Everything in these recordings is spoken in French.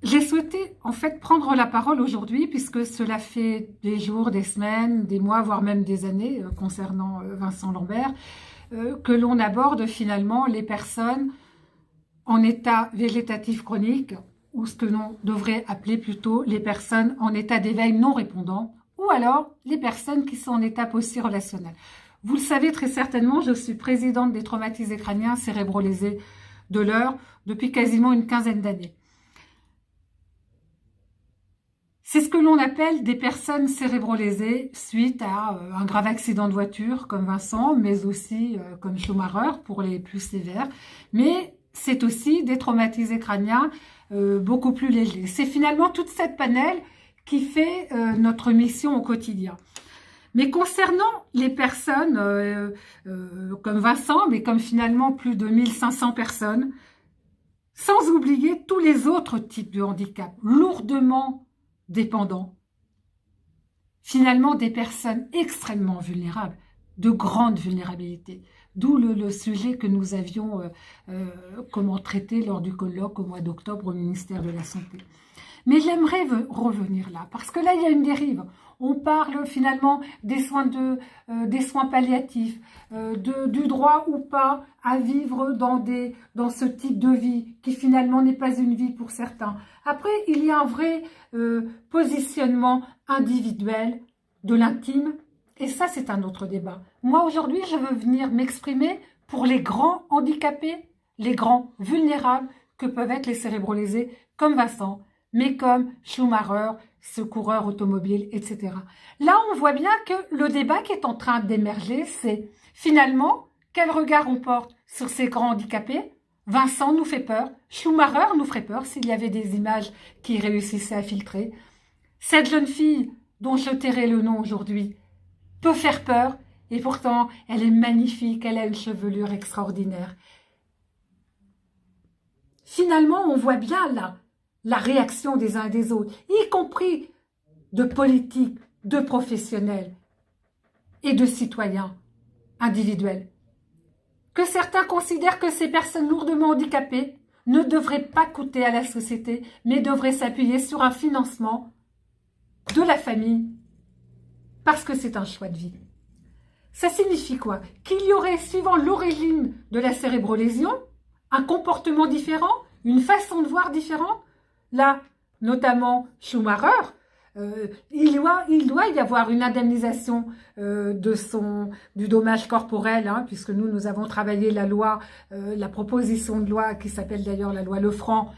J'ai souhaité en fait prendre la parole aujourd'hui puisque cela fait des jours, des semaines, des mois, voire même des années concernant Vincent Lambert, que l'on aborde finalement les personnes en état végétatif chronique ou ce que l'on devrait appeler plutôt les personnes en état d'éveil non répondant ou alors les personnes qui sont en état post-relationnel. Vous le savez très certainement, je suis présidente des traumatisés crâniens cérébrolésés de l'Eure depuis quasiment une quinzaine d'années. C'est ce que l'on appelle des personnes cérébrolésées suite à un grave accident de voiture comme Vincent, mais aussi comme Schumacher pour les plus sévères. Mais c'est aussi des traumatisés crâniens beaucoup plus légers. C'est finalement toute cette panel qui fait notre mission au quotidien. Mais concernant les personnes comme Vincent, mais comme finalement plus de 1500 personnes, sans oublier tous les autres types de handicap lourdement dépendants, finalement des personnes extrêmement vulnérables, de grande vulnérabilité, d'où le sujet que nous avions comment traiter lors du colloque au mois d'octobre au ministère de la Santé. Mais j'aimerais revenir là, parce que là, il y a une dérive. On parle finalement des soins palliatifs, du droit ou pas à vivre dans ce type de vie, qui finalement n'est pas une vie pour certains. Après, il y a un vrai positionnement individuel de l'intime, et ça, c'est un autre débat. Moi, aujourd'hui, je veux venir m'exprimer pour les grands handicapés, les grands vulnérables que peuvent être les cérébrolésés, comme Vincent, mais comme Schumacher, ce coureur automobile, etc. Là, on voit bien que le débat qui est en train d'émerger, c'est finalement quel regard on porte sur ces grands handicapés. Vincent nous fait peur, Schumacher nous ferait peur s'il y avait des images qui réussissaient à filtrer. Cette jeune fille, dont je tairai le nom aujourd'hui, peut faire peur, et pourtant, elle est magnifique, elle a une chevelure extraordinaire. Finalement, on voit bien là la réaction des uns et des autres, y compris de politiques, de professionnels et de citoyens individuels. Que certains considèrent que ces personnes lourdement handicapées ne devraient pas coûter à la société, mais devraient s'appuyer sur un financement de la famille, parce que c'est un choix de vie. Ça signifie quoi? Qu'il y aurait, suivant l'origine de la cérébrolésion, un comportement différent, une façon de voir différente. Là, notamment Schumacher, il doit y avoir une indemnisation du dommage corporel, hein, puisque nous avons travaillé la loi, la proposition de loi qui s'appelle d'ailleurs la loi Lefranc,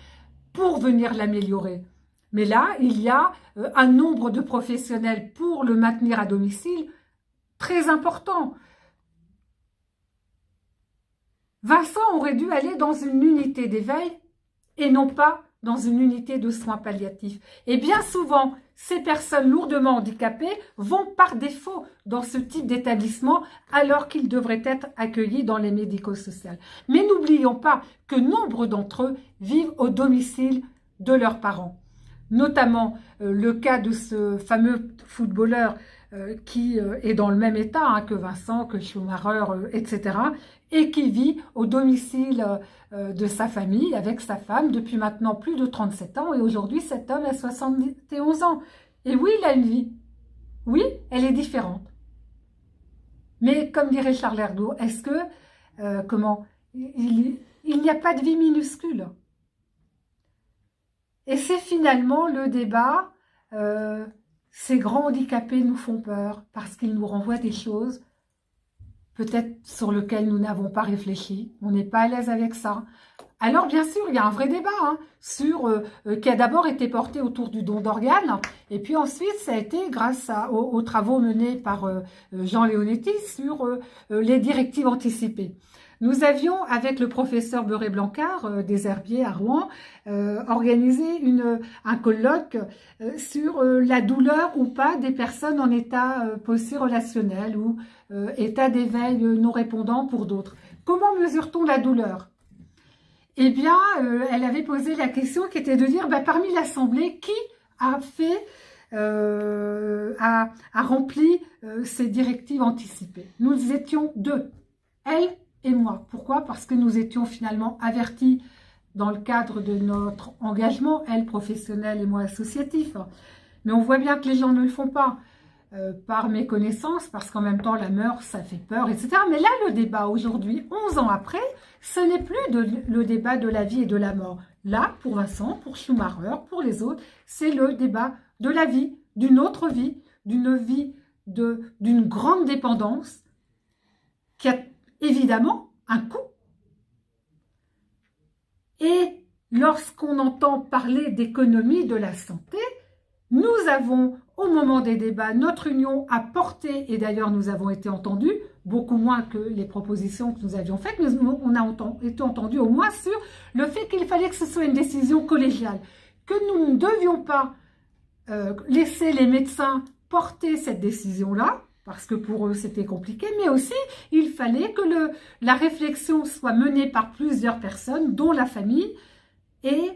pour venir l'améliorer. Mais là, il y a un nombre de professionnels pour le maintenir à domicile très important. Vincent aurait dû aller dans une unité d'éveil et non pas dans une unité de soins palliatifs. Et bien souvent, ces personnes lourdement handicapées vont par défaut dans ce type d'établissement alors qu'ils devraient être accueillis dans les médico-sociales. Mais n'oublions pas que nombre d'entre eux vivent au domicile de leurs parents. Notamment le cas de ce fameux footballeur qui est dans le même état hein, que Vincent, que Schumacher, etc. et qui vit au domicile de sa famille avec sa femme depuis maintenant plus de 37 ans et aujourd'hui cet homme a 71 ans. Et oui, il a une vie. Oui, elle est différente. Mais comme dirait Charles Herdeau, est-ce que, il n'y a pas de vie minuscule? Et c'est finalement le débat, ces grands handicapés nous font peur parce qu'ils nous renvoient des choses peut-être sur lesquelles nous n'avons pas réfléchi, on n'est pas à l'aise avec ça. Alors bien sûr, il y a un vrai débat hein, qui a d'abord été porté autour du don d'organes, et puis ensuite ça a été grâce aux travaux menés par Jean Leonetti sur les directives anticipées. Nous avions, avec le professeur Beuré-Blancard des Herbiers à Rouen, organisé un colloque sur la douleur ou pas des personnes en état post-relationnel ou état d'éveil non répondant pour d'autres. Comment mesure-t-on la douleur? Eh bien, elle avait posé la question qui était de dire, parmi l'Assemblée, qui a fait, a rempli ces directives anticipées? Nous étions deux, elle et moi. Pourquoi? Parce que nous étions finalement avertis dans le cadre de notre engagement, elle professionnel et moi associatif. Mais on voit bien que les gens ne le font pas. Par méconnaissance, parce qu'en même temps la mort ça fait peur, etc. Mais là le débat aujourd'hui, 11 ans après, ce n'est plus le débat de la vie et de la mort. Là, pour Vincent, pour Schumacher, pour les autres, c'est le débat de la vie, d'une autre vie, d'une grande dépendance qui a évidemment un coût. Et lorsqu'on entend parler d'économie de la santé, nous avons, au moment des débats, notre union a porté, et d'ailleurs nous avons été entendus, beaucoup moins que les propositions que nous avions faites, mais on a été entendus au moins sur le fait qu'il fallait que ce soit une décision collégiale, que nous ne devions pas laisser les médecins porter cette décision-là, parce que pour eux c'était compliqué, mais aussi il fallait que la réflexion soit menée par plusieurs personnes, dont la famille, et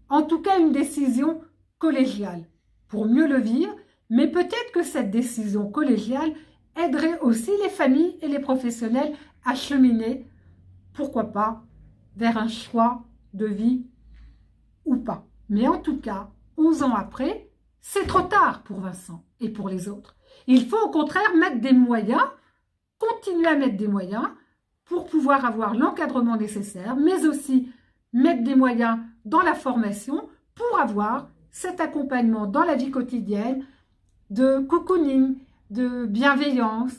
en tout cas une décision collégiale pour mieux le vivre, mais peut-être que cette décision collégiale aiderait aussi les familles et les professionnels à cheminer, pourquoi pas, vers un choix de vie ou pas. Mais en tout cas, 11 ans après, c'est trop tard pour Vincent et pour les autres. Il faut au contraire mettre des moyens, continuer à mettre des moyens pour pouvoir avoir l'encadrement nécessaire, mais aussi mettre des moyens dans la formation pour avoir cet accompagnement dans la vie quotidienne de cocooning, de bienveillance,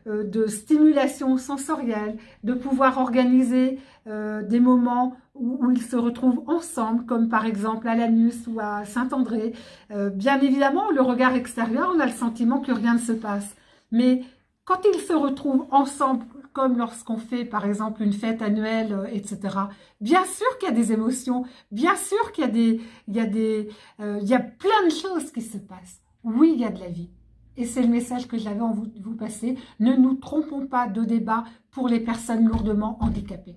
de stimulation sensorielle, de pouvoir organiser des moments où ils se retrouvent ensemble, comme par exemple à Lanus ou à Saint-André. Bien évidemment, le regard extérieur, on a le sentiment que rien ne se passe. Mais quand ils se retrouvent ensemble, comme lorsqu'on fait par exemple une fête annuelle, etc. Bien sûr qu'il y a des émotions, bien sûr qu'il y a plein de choses qui se passent. Oui, il y a de la vie. Et c'est le message que j'avais envie de vous passer. Ne nous trompons pas de débat pour les personnes lourdement handicapées.